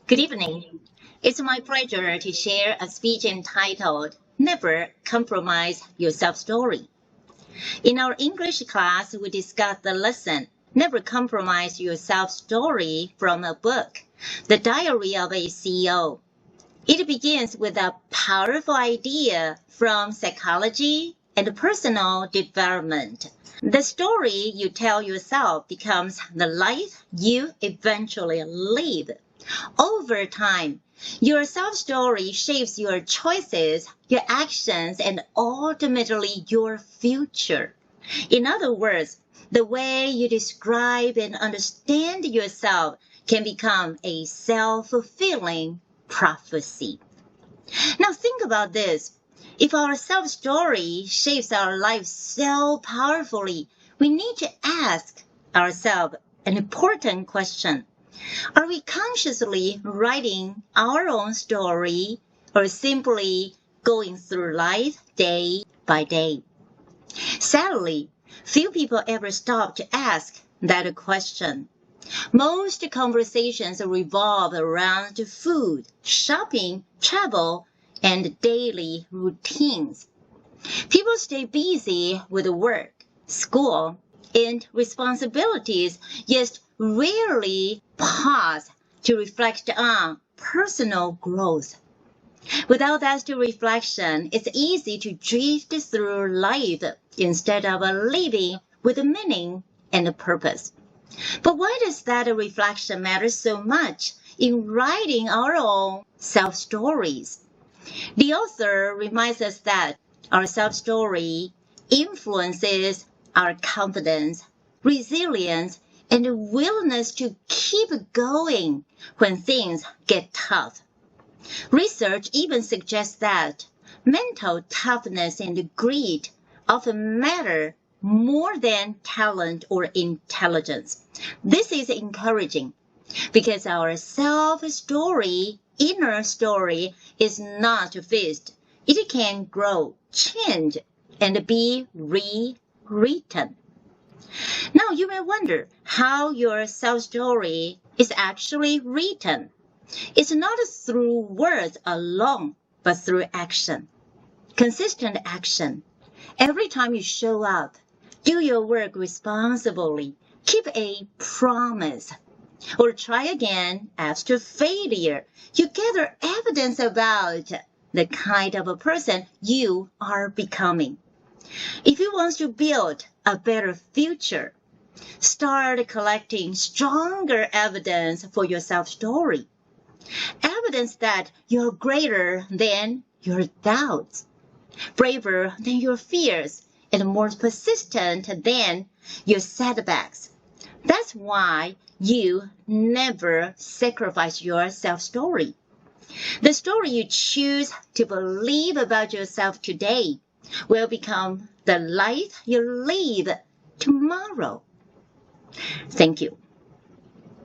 Good evening. It's my pleasure to share a speech entitled, Never Compromise Your Self-Story. In our English class, we discussed the lesson, Never Compromise Your Self-Story from a book, The Diary of a CEO. It begins with a powerful idea from psychology and personal development. The story you tell yourself becomes the life you eventually live. Over time, your self-story shapes your choices, your actions, and ultimately your future. In other words, the way you describe and understand yourself can become a self-fulfilling prophecy. Now think about this. If our self-story shapes our life so powerfully, we need to ask ourselves an important question. Are we consciously writing our own story or simply going through life day by day? Sadly, few people ever stop to ask that question. Most conversations revolve around food, shopping, travel, and daily routines. People stay busy with work, school, and responsibilities, yet rarely pause to reflect on personal growth. Without that reflection, it's easy to drift through life instead of living with meaning and purpose. But why does that reflection matter so much in writing our own self-stories? The author reminds us that our self-story influences our confidence, resilience, and willingness to keep going when things get tough. Research even suggests that mental toughness and grit often matter more than talent or intelligence. This is encouraging because our self-story, inner story, is not fixed. It can grow, change, and be rewritten. Now you may wonder how your self-story is actually written. It's not through words alone, but through action. Consistent action. Every time you show up, do your work responsibly, keep a promise, or try again after failure. You gather evidence about the kind of a person you are becoming. If you want to build a better future, start collecting stronger evidence for your self-story. Evidence that you're greater than your doubts, braver than your fears, and more persistent than your setbacks. That's why you never sacrifice your self-story. The story you choose to believe about yourself today will become the life you live tomorrow. Thank you.